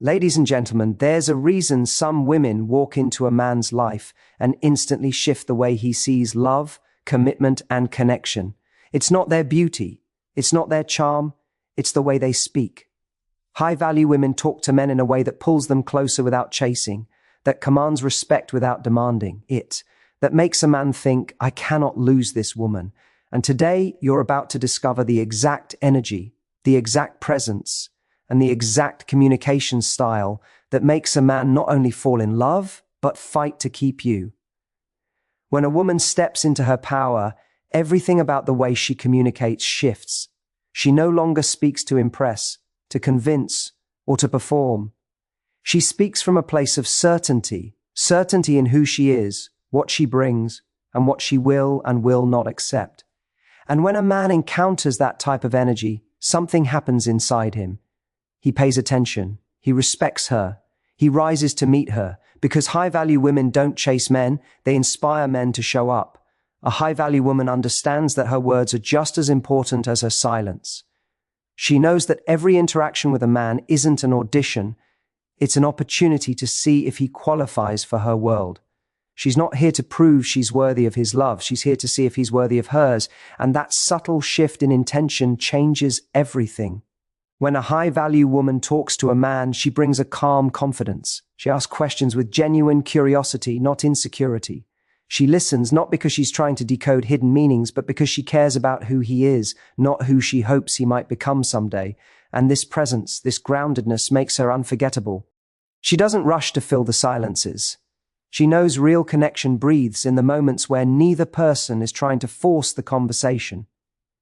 Ladies and gentlemen, there's a reason some women walk into a man's life and instantly shift the way he sees love, commitment, and connection. It's not their beauty, it's not their charm, it's the way they speak. High-value women talk to men in a way that pulls them closer without chasing, that commands respect without demanding it, that makes a man think, I cannot lose this woman. And today, you're about to discover the exact energy, the exact presence, and the exact communication style that makes a man not only fall in love, but fight to keep you. When a woman steps into her power, everything about the way she communicates shifts. She no longer speaks to impress, to convince, or to perform. She speaks from a place of certainty in who she is, what she brings, and what she will and will not accept. And when a man encounters that type of energy, something happens inside him. He pays attention, he respects her, he rises to meet her, because high-value women don't chase men, they inspire men to show up. A high-value woman understands that her words are just as important as her silence. She knows that every interaction with a man isn't an audition, it's an opportunity to see if he qualifies for her world. She's not here to prove she's worthy of his love, she's here to see if he's worthy of hers, and that subtle shift in intention changes everything. When a high-value woman talks to a man, she brings a calm confidence. She asks questions with genuine curiosity, not insecurity. She listens not because she's trying to decode hidden meanings, but because she cares about who he is, not who she hopes he might become someday. And this presence, this groundedness makes her unforgettable. She doesn't rush to fill the silences. She knows real connection breathes in the moments where neither person is trying to force the conversation.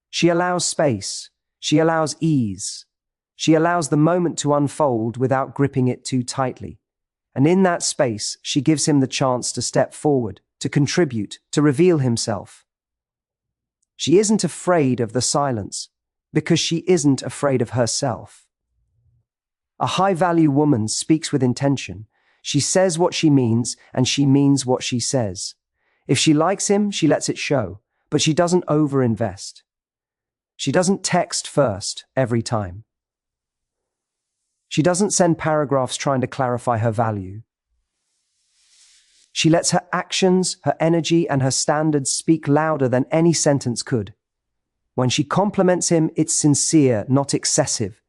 She allows space. She allows ease. She allows the moment to unfold without gripping it too tightly. And in that space, she gives him the chance to step forward, to contribute, to reveal himself. She isn't afraid of the silence, because she isn't afraid of herself. A high-value woman speaks with intention. She says what she means, and she means what she says. If she likes him, she lets it show, but she doesn't over-invest. She doesn't text first every time. She doesn't send paragraphs trying to clarify her value. She lets her actions, her energy, and her standards speak louder than any sentence could. When she compliments him, it's sincere, not excessive.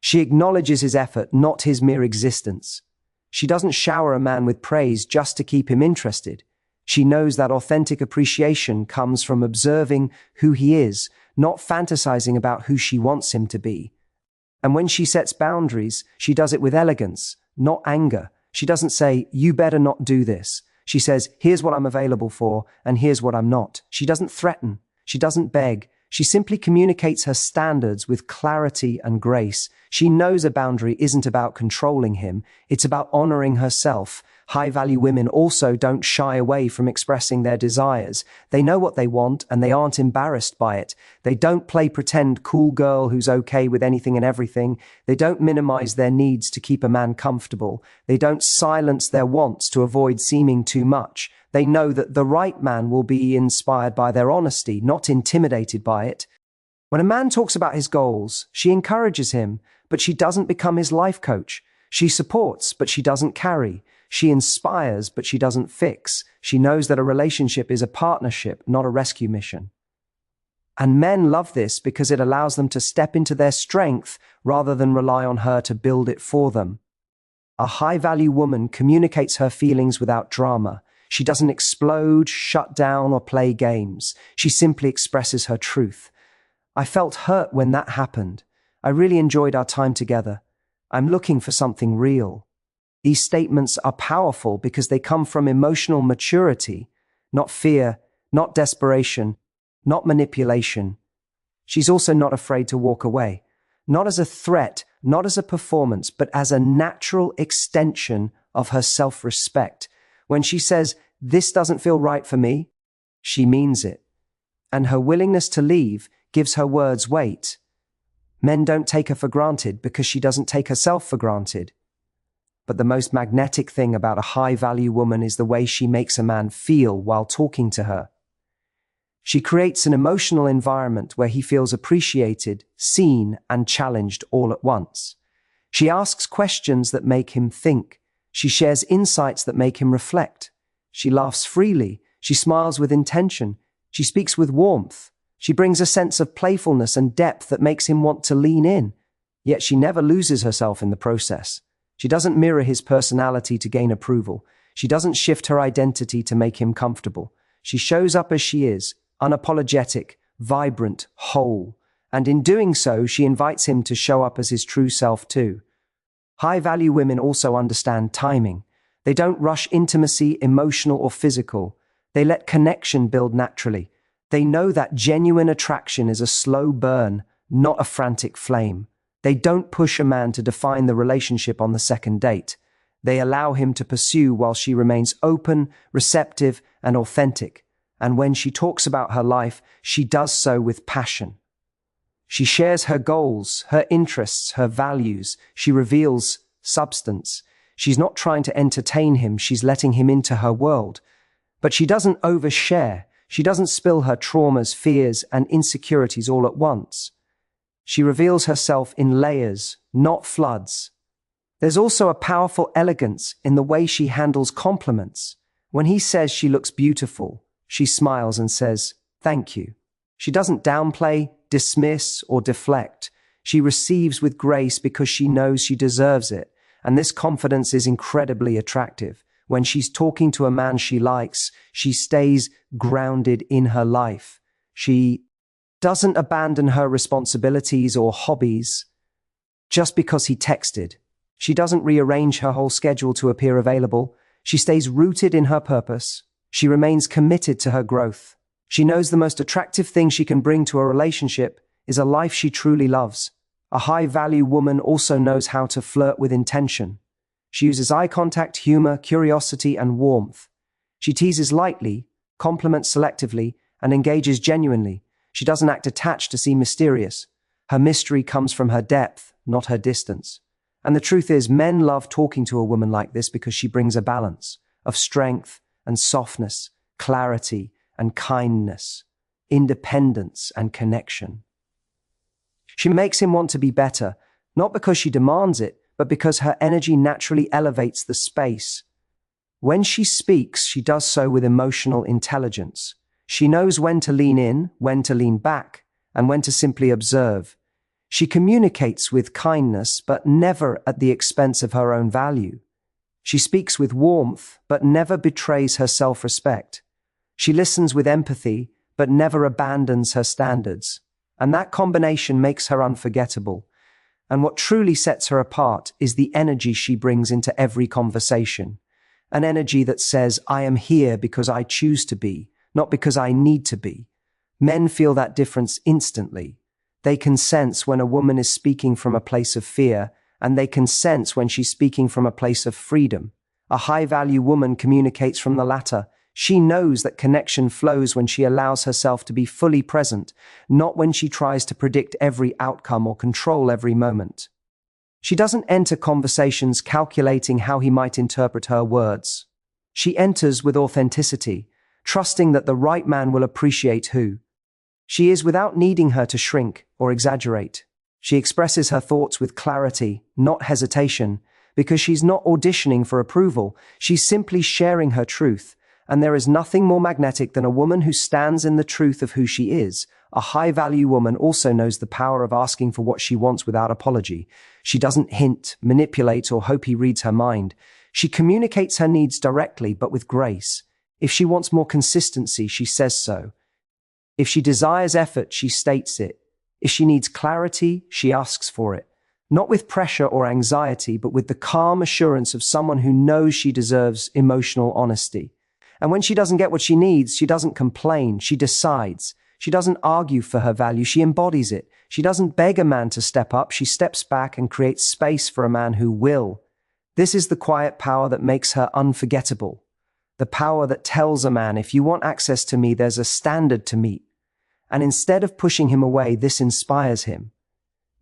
She acknowledges his effort, not his mere existence. She doesn't shower a man with praise just to keep him interested. She knows that authentic appreciation comes from observing who he is, not fantasizing about who she wants him to be. And when she sets boundaries, she does it with elegance, not anger. She doesn't say, you better not do this. She says, here's what I'm available for, and here's what I'm not. She doesn't threaten. She doesn't beg. She simply communicates her standards with clarity and grace. She knows a boundary isn't about controlling him. It's about honoring herself. High-value women also don't shy away from expressing their desires. They know what they want, and they aren't embarrassed by it. They don't play pretend cool girl who's okay with anything and everything. They don't minimize their needs to keep a man comfortable. They don't silence their wants to avoid seeming too much. They know that the right man will be inspired by their honesty, not intimidated by it. When a man talks about his goals, she encourages him, but she doesn't become his life coach. She supports, but she doesn't carry. She inspires, but she doesn't fix. She knows that a relationship is a partnership, not a rescue mission. And men love this because it allows them to step into their strength rather than rely on her to build it for them. A high-value woman communicates her feelings without drama. She doesn't explode, shut down, or play games. She simply expresses her truth. I felt hurt when that happened. I really enjoyed our time together. I'm looking for something real. These statements are powerful because they come from emotional maturity, not fear, not desperation, not manipulation. She's also not afraid to walk away, not as a threat, not as a performance, but as a natural extension of her self-respect. When she says, this doesn't feel right for me, she means it. And her willingness to leave gives her words weight. Men don't take her for granted because she doesn't take herself for granted. But the most magnetic thing about a high-value woman is the way she makes a man feel while talking to her. She creates an emotional environment where he feels appreciated, seen, and challenged all at once. She asks questions that make him think. She shares insights that make him reflect. She laughs freely. She smiles with intention. She speaks with warmth. She brings a sense of playfulness and depth that makes him want to lean in. Yet she never loses herself in the process. She doesn't mirror his personality to gain approval. She doesn't shift her identity to make him comfortable. She shows up as she is, unapologetic, vibrant, whole. And in doing so, she invites him to show up as his true self too. High-value women also understand timing. They don't rush intimacy, emotional or physical. They let connection build naturally. They know that genuine attraction is a slow burn, not a frantic flame. They don't push a man to define the relationship on the second date. They allow him to pursue while she remains open, receptive, and authentic. And when she talks about her life, she does so with passion. She shares her goals, her interests, her values. She reveals substance. She's not trying to entertain him, she's letting him into her world. But she doesn't overshare. She doesn't spill her traumas, fears, and insecurities all at once. She reveals herself in layers, not floods. There's also a powerful elegance in the way she handles compliments. When he says she looks beautiful, she smiles and says, "Thank you." She doesn't downplay, dismiss, or deflect. She receives with grace because she knows she deserves it, and this confidence is incredibly attractive. When she's talking to a man she likes, she stays grounded in her life. She doesn't abandon her responsibilities or hobbies just because he texted. She doesn't rearrange her whole schedule to appear available. She stays rooted in her purpose. She remains committed to her growth. She knows the most attractive thing she can bring to a relationship is a life she truly loves. A high-value woman also knows how to flirt with intention. She uses eye contact, humor, curiosity, and warmth. She teases lightly, compliments selectively, and engages genuinely. She doesn't act attached to seem mysterious. Her mystery comes from her depth, not her distance. And the truth is, men love talking to a woman like this because she brings a balance of strength and softness, clarity and kindness, independence and connection. She makes him want to be better, not because she demands it, but because her energy naturally elevates the space. When she speaks, she does so with emotional intelligence. She knows when to lean in, when to lean back, and when to simply observe. She communicates with kindness, but never at the expense of her own value. She speaks with warmth, but never betrays her self-respect. She listens with empathy, but never abandons her standards. And that combination makes her unforgettable. And what truly sets her apart is the energy she brings into every conversation. An energy that says, "I am here because I choose to be, not because I need to be." Men feel that difference instantly. They can sense when a woman is speaking from a place of fear, and they can sense when she's speaking from a place of freedom. A high-value woman communicates from the latter. She knows that connection flows when she allows herself to be fully present, not when she tries to predict every outcome or control every moment. She doesn't enter conversations calculating how he might interpret her words. She enters with authenticity, trusting that the right man will appreciate who she is without needing her to shrink or exaggerate. She expresses her thoughts with clarity, not hesitation, because she's not auditioning for approval. She's simply sharing her truth. And there is nothing more magnetic than a woman who stands in the truth of who she is. A high-value woman also knows the power of asking for what she wants without apology. She doesn't hint, manipulate, or hope he reads her mind. She communicates her needs directly, but with grace. If she wants more consistency, she says so. If she desires effort, she states it. If she needs clarity, she asks for it. Not with pressure or anxiety, but with the calm assurance of someone who knows she deserves emotional honesty. And when she doesn't get what she needs, she doesn't complain, she decides. She doesn't argue for her value, she embodies it. She doesn't beg a man to step up, she steps back and creates space for a man who will. This is the quiet power that makes her unforgettable. The power that tells a man, if you want access to me, there's a standard to meet. And instead of pushing him away, this inspires him.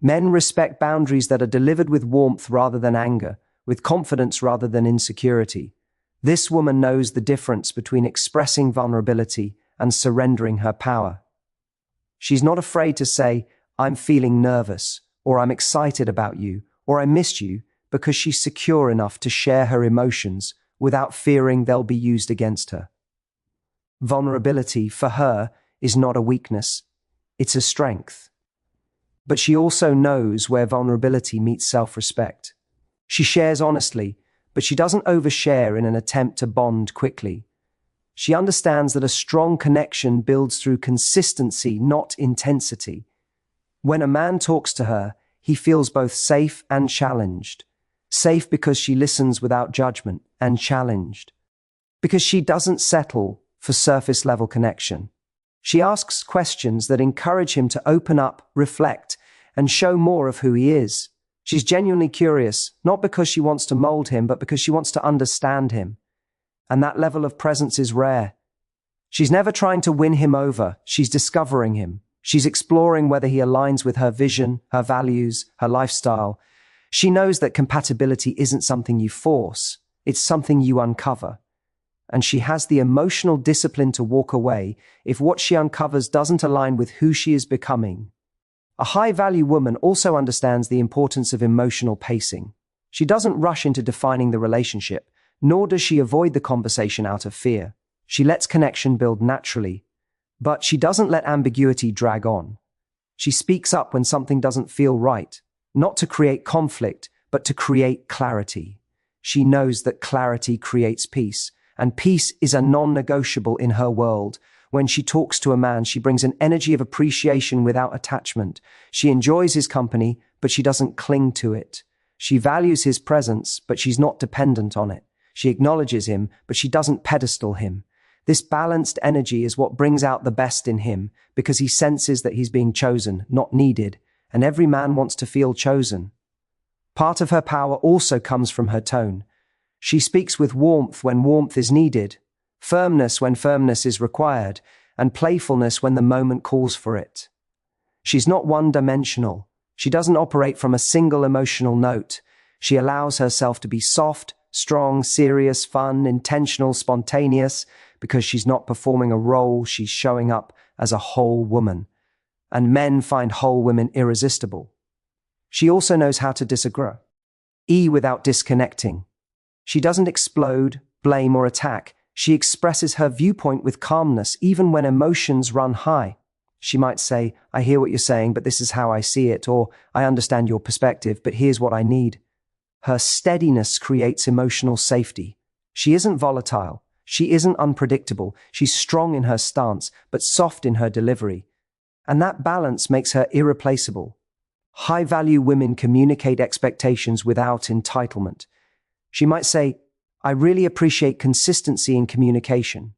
Men respect boundaries that are delivered with warmth rather than anger, with confidence rather than insecurity. This woman knows the difference between expressing vulnerability and surrendering her power. She's not afraid to say, "I'm feeling nervous," or "I'm excited about you," or I missed you, because she's secure enough to share her emotions without fearing they'll be used against her. Vulnerability, for her, is not a weakness. It's a strength. But she also knows where vulnerability meets self-respect. She shares honestly, but she doesn't overshare in an attempt to bond quickly. She understands that a strong connection builds through consistency, not intensity. When a man talks to her, he feels both safe and challenged. Safe because she listens without judgment, and challenged because she doesn't settle for surface-level connection. She asks questions that encourage him to open up, reflect, and show more of who he is. She's genuinely curious, not because she wants to mold him, but because she wants to understand him. And that level of presence is rare. She's never trying to win him over. She's discovering him. She's exploring whether he aligns with her vision, her values, her lifestyle. She knows that compatibility isn't something you force. It's something you uncover. And she has the emotional discipline to walk away if what she uncovers doesn't align with who she is becoming. A high-value woman also understands the importance of emotional pacing. She doesn't rush into defining the relationship, nor does she avoid the conversation out of fear. She lets connection build naturally, but she doesn't let ambiguity drag on. She speaks up when something doesn't feel right, not to create conflict, but to create clarity. She knows that clarity creates peace, and peace is a non-negotiable in her world. When she talks to a man, she brings an energy of appreciation without attachment. She enjoys his company, but she doesn't cling to it. She values his presence, but she's not dependent on it. She acknowledges him, but she doesn't pedestal him. This balanced energy is what brings out the best in him, because he senses that he's being chosen, not needed, and every man wants to feel chosen. Part of her power also comes from her tone. She speaks with warmth when warmth is needed, firmness when firmness is required, and playfulness when the moment calls for it. She's not one-dimensional. She doesn't operate from a single emotional note. She allows herself to be soft, strong, serious, fun, intentional, spontaneous, because she's not performing a role, she's showing up as a whole woman. And men find whole women irresistible. She also knows how to disagree without disconnecting. She doesn't explode, blame, or attack. She expresses her viewpoint with calmness, even when emotions run high. She might say, "I hear what you're saying, but this is how I see it," or "I understand your perspective, but here's what I need." Her steadiness creates emotional safety. She isn't volatile. She isn't unpredictable. She's strong in her stance, but soft in her delivery. And that balance makes her irreplaceable. High-value women communicate expectations without entitlement. She might say, "I really appreciate consistency in communication,"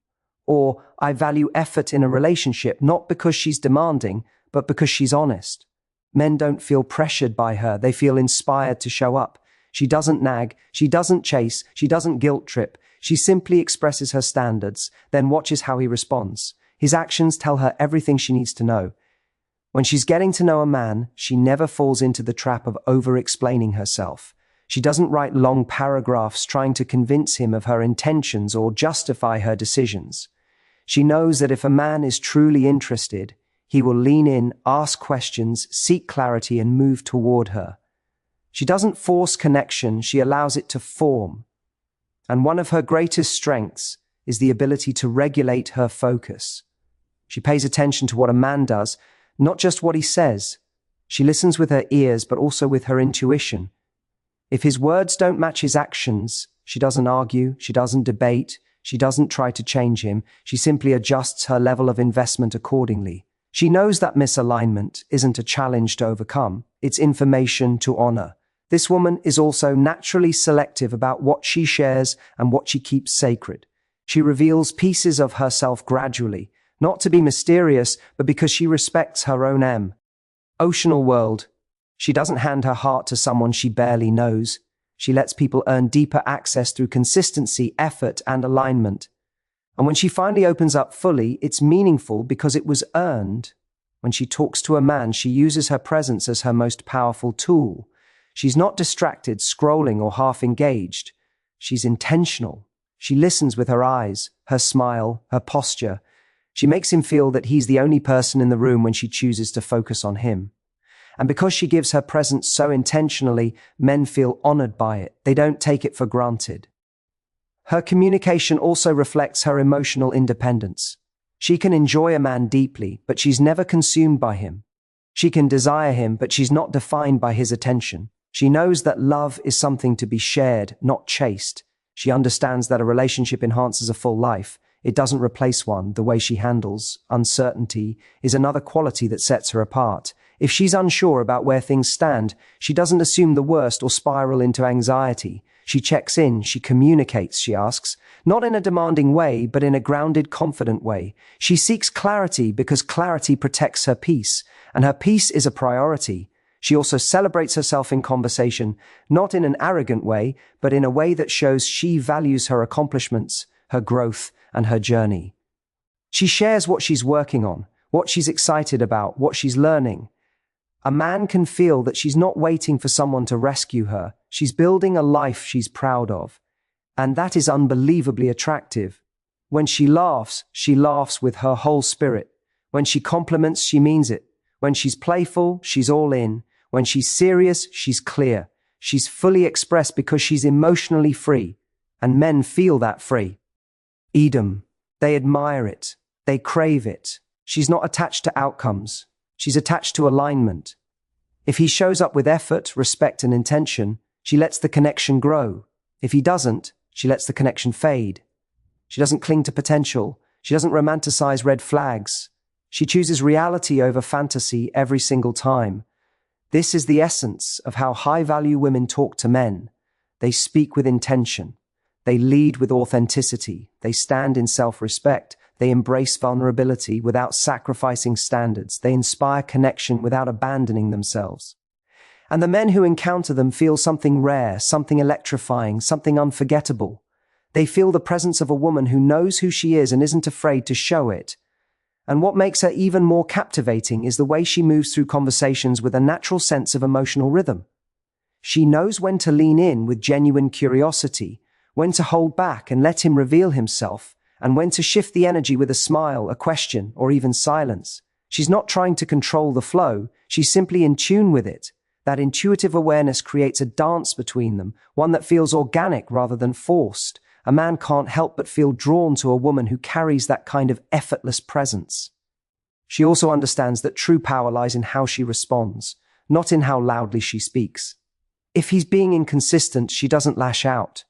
or "I value effort in a relationship," not because she's demanding, but because she's honest. Men don't feel pressured by her. They feel inspired to show up. She doesn't nag. She doesn't chase. She doesn't guilt trip. She simply expresses her standards, then watches how he responds. His actions tell her everything she needs to know. When she's getting to know a man, she never falls into the trap of over-explaining herself. She doesn't write long paragraphs trying to convince him of her intentions or justify her decisions. She knows that if a man is truly interested, he will lean in, ask questions, seek clarity, and move toward her. She doesn't force connection, she allows it to form. And one of her greatest strengths is the ability to regulate her focus. She pays attention to what a man does, not just what he says. She listens with her ears, but also with her intuition. If his words don't match his actions, she doesn't argue, she doesn't debate, she doesn't try to change him. She simply adjusts her level of investment accordingly. She knows that misalignment isn't a challenge to overcome, it's information to honor. This woman is also naturally selective about what she shares and what she keeps sacred. She reveals pieces of herself gradually, not to be mysterious, but because she respects her own emotional world. She doesn't hand her heart to someone she barely knows. She lets people earn deeper access through consistency, effort, and alignment. And when she finally opens up fully, it's meaningful because it was earned. When she talks to a man, she uses her presence as her most powerful tool. She's not distracted, scrolling, or half engaged. She's intentional. She listens with her eyes, her smile, her posture. She makes him feel that he's the only person in the room when she chooses to focus on him. And because she gives her presence so intentionally, men feel honored by it. They don't take it for granted. Her communication also reflects her emotional independence. She can enjoy a man deeply, but she's never consumed by him. She can desire him, but she's not defined by his attention. She knows that love is something to be shared, not chased. She understands that a relationship enhances a full life. It doesn't replace one. The way she handles uncertainty is another quality that sets her apart. If she's unsure about where things stand, she doesn't assume the worst or spiral into anxiety. She checks in, she communicates, she asks, not in a demanding way, but in a grounded, confident way. She seeks clarity because clarity protects her peace, and her peace is a priority. She also celebrates herself in conversation, not in an arrogant way, but in a way that shows she values her accomplishments, her growth, and her journey. She shares what she's working on, what she's excited about, what she's learning. A man can feel that she's not waiting for someone to rescue her. She's building a life she's proud of. And that is unbelievably attractive. When she laughs with her whole spirit. When she compliments, she means it. When she's playful, she's all in. When she's serious, she's clear. She's fully expressed because she's emotionally free. And men feel that free. Edom. They admire it. They crave it. She's not attached to outcomes. She's attached to alignment. If he shows up with effort, respect, and intention, she lets the connection grow. If he doesn't, she lets the connection fade. She doesn't cling to potential. She doesn't romanticize red flags. She chooses reality over fantasy every single time. This is the essence of how high-value women talk to men. They speak with intention. They lead with authenticity. They stand in self-respect. They embrace vulnerability without sacrificing standards. They inspire connection without abandoning themselves. And the men who encounter them feel something rare, something electrifying, something unforgettable. They feel the presence of a woman who knows who she is and isn't afraid to show it. And what makes her even more captivating is the way she moves through conversations with a natural sense of emotional rhythm. She knows when to lean in with genuine curiosity, when to hold back and let him reveal himself, and when to shift the energy with a smile, a question, or even silence. She's not trying to control the flow, she's simply in tune with it. That intuitive awareness creates a dance between them, one that feels organic rather than forced. A man can't help but feel drawn to a woman who carries that kind of effortless presence. She also understands that true power lies in how she responds, not in how loudly she speaks. If he's being inconsistent, she doesn't lash out.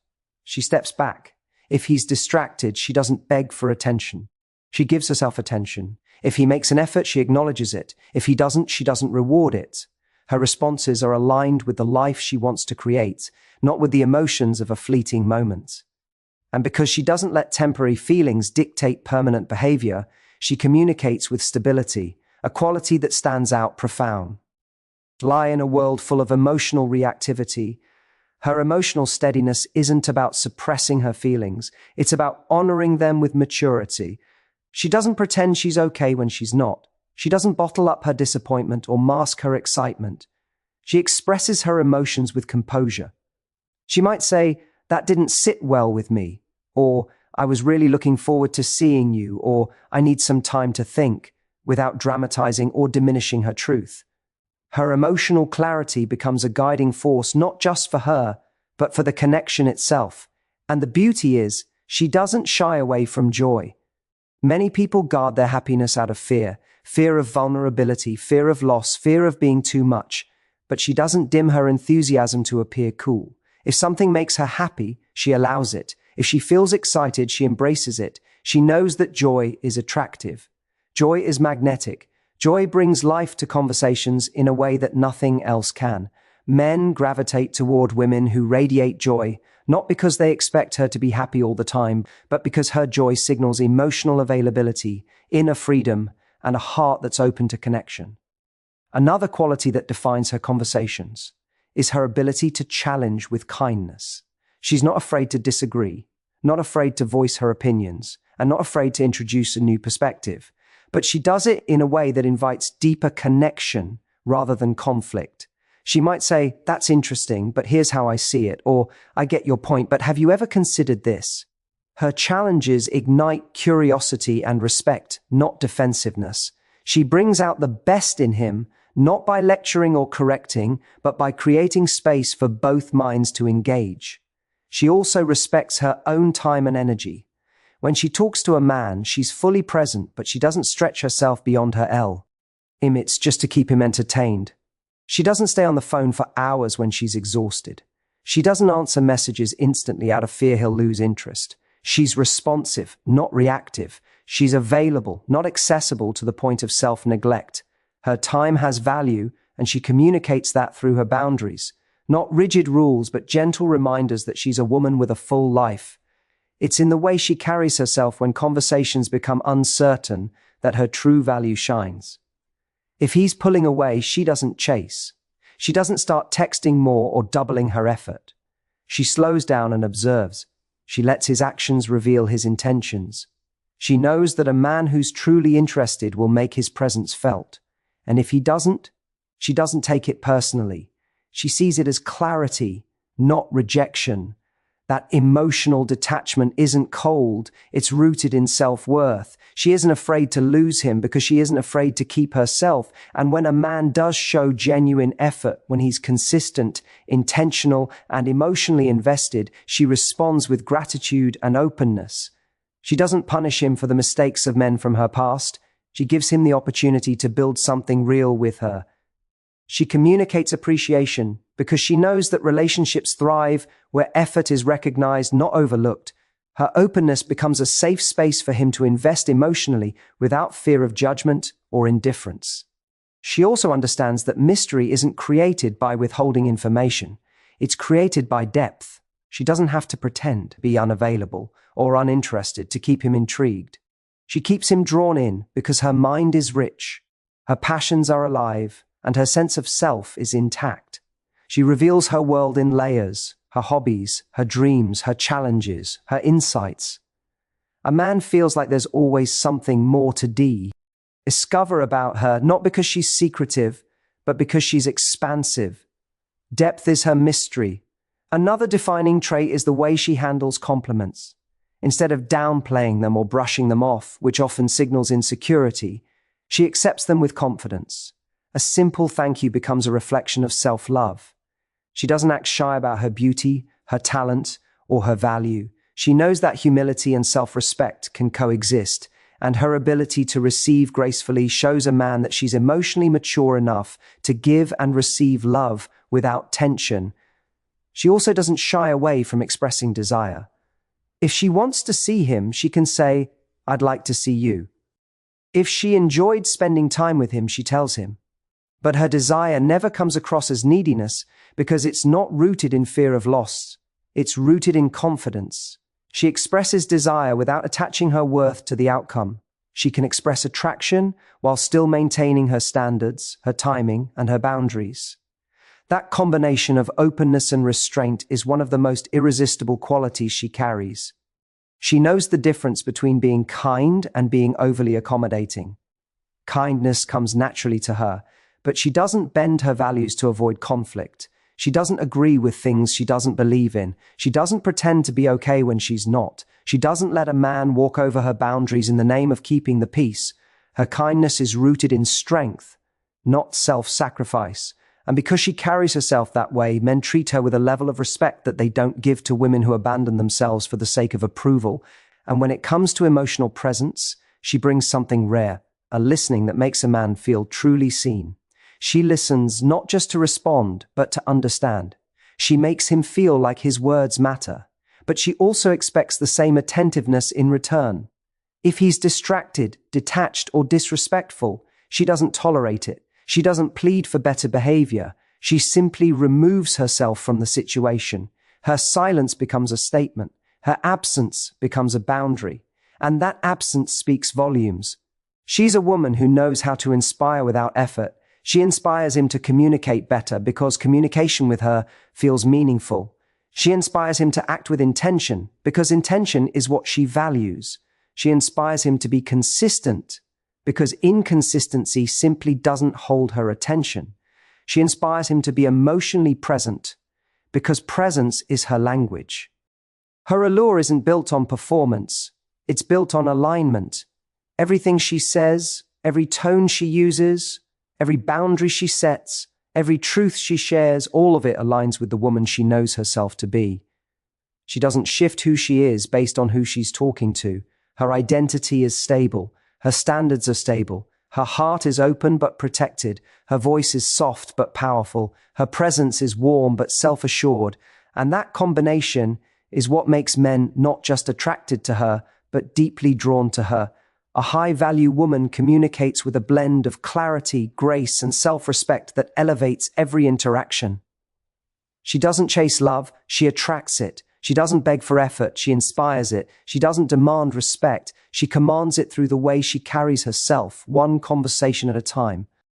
She steps back. If he's distracted, she doesn't beg for attention. She gives herself attention. If he makes an effort, she acknowledges it. If he doesn't, she doesn't reward it. Her responses are aligned with the life she wants to create, not with the emotions of a fleeting moment. And because she doesn't let temporary feelings dictate permanent behavior, she communicates with stability, a quality that stands out profound. Lie in a world full of emotional reactivity. Her emotional steadiness isn't about suppressing her feelings. It's about honoring them with maturity. She doesn't pretend she's okay when she's not. She doesn't bottle up her disappointment or mask her excitement. She expresses her emotions with composure. She might say, "That didn't sit well with me," or "I was really looking forward to seeing you," or "I need some time to think," without dramatizing or diminishing her truth. Her emotional clarity becomes a guiding force not just for her, but for the connection itself. And the beauty is, she doesn't shy away from joy. Many people guard their happiness out of fear of vulnerability, fear of loss, fear of being too much. But she doesn't dim her enthusiasm to appear cool. If something makes her happy, she allows it. If she feels excited, she embraces it. She knows that joy is attractive. Joy is magnetic. Joy brings life to conversations in a way that nothing else can. Men gravitate toward women who radiate joy, not because they expect her to be happy all the time, but because her joy signals emotional availability, inner freedom, and a heart that's open to connection. Another quality that defines her conversations is her ability to challenge with kindness. She's not afraid to disagree, not afraid to voice her opinions, and not afraid to introduce a new perspective. But she does it in a way that invites deeper connection rather than conflict. She might say, "That's interesting, but here's how I see it," or "I get your point, but have you ever considered this?" Her challenges ignite curiosity and respect, not defensiveness. She brings out the best in him, not by lecturing or correcting, but by creating space for both minds to engage. She also respects her own time and energy. When she talks to a man, she's fully present, but she doesn't stretch herself beyond her limits just to keep him entertained. She doesn't stay on the phone for hours when she's exhausted. She doesn't answer messages instantly out of fear he'll lose interest. She's responsive, not reactive. She's available, not accessible to the point of self-neglect. Her time has value, and she communicates that through her boundaries. Not rigid rules, but gentle reminders that she's a woman with a full life. It's in the way she carries herself when conversations become uncertain that her true value shines. If he's pulling away, she doesn't chase. She doesn't start texting more or doubling her effort. She slows down and observes. She lets his actions reveal his intentions. She knows that a man who's truly interested will make his presence felt. And if he doesn't, she doesn't take it personally. She sees it as clarity, not rejection. That emotional detachment isn't cold, it's rooted in self-worth. She isn't afraid to lose him because she isn't afraid to keep herself. And when a man does show genuine effort, when he's consistent, intentional, and emotionally invested, she responds with gratitude and openness. She doesn't punish him for the mistakes of men from her past. She gives him the opportunity to build something real with her. She communicates appreciation because she knows that relationships thrive where effort is recognized, not overlooked. Her openness becomes a safe space for him to invest emotionally without fear of judgment or indifference. She also understands that mystery isn't created by withholding information. It's created by depth. She doesn't have to pretend to be unavailable or uninterested to keep him intrigued. She keeps him drawn in because her mind is rich, her passions are alive, and her sense of self is intact. She reveals her world in layers, her hobbies, her dreams, her challenges, her insights. A man feels like there's always something more to discover about her, not because she's secretive, but because she's expansive. Depth is her mystery. Another defining trait is the way she handles compliments. Instead of downplaying them or brushing them off, which often signals insecurity, she accepts them with confidence. A simple thank you becomes a reflection of self-love. She doesn't act shy about her beauty, her talent, or her value. She knows that humility and self-respect can coexist, and her ability to receive gracefully shows a man that she's emotionally mature enough to give and receive love without tension. She also doesn't shy away from expressing desire. If she wants to see him, she can say, "I'd like to see you." If she enjoyed spending time with him, she tells him. But her desire never comes across as neediness because it's not rooted in fear of loss. It's rooted in confidence. She expresses desire without attaching her worth to the outcome. She can express attraction while still maintaining her standards, her timing, and her boundaries. That combination of openness and restraint is one of the most irresistible qualities she carries. She knows the difference between being kind and being overly accommodating. Kindness comes naturally to her, but she doesn't bend her values to avoid conflict. She doesn't agree with things she doesn't believe in. She doesn't pretend to be okay when she's not. She doesn't let a man walk over her boundaries in the name of keeping the peace. Her kindness is rooted in strength, not self-sacrifice. And because she carries herself that way, men treat her with a level of respect that they don't give to women who abandon themselves for the sake of approval. And when it comes to emotional presence, she brings something rare, a listening that makes a man feel truly seen. She listens not just to respond, but to understand. She makes him feel like his words matter, but she also expects the same attentiveness in return. If he's distracted, detached, or disrespectful, she doesn't tolerate it. She doesn't plead for better behavior. She simply removes herself from the situation. Her silence becomes a statement. Her absence becomes a boundary. And that absence speaks volumes. She's a woman who knows how to inspire without effort. She inspires him to communicate better because communication with her feels meaningful. She inspires him to act with intention because intention is what she values. She inspires him to be consistent because inconsistency simply doesn't hold her attention. She inspires him to be emotionally present because presence is her language. Her allure isn't built on performance. It's built on alignment. Everything she says, every tone she uses, Every boundary she sets, every truth she shares, all of it aligns with the woman she knows herself to be. She doesn't shift who she is based on who she's talking to. Her identity is stable. Her standards are stable. Her heart is open but protected. Her voice is soft but powerful. Her presence is warm but self-assured. And that combination is what makes men not just attracted to her, but deeply drawn to her. A high-value woman communicates with a blend of clarity, grace, and self-respect that elevates every interaction. She doesn't chase love, she attracts it. She doesn't beg for effort, she inspires it. She doesn't demand respect, she commands it through the way she carries herself, one conversation at a time.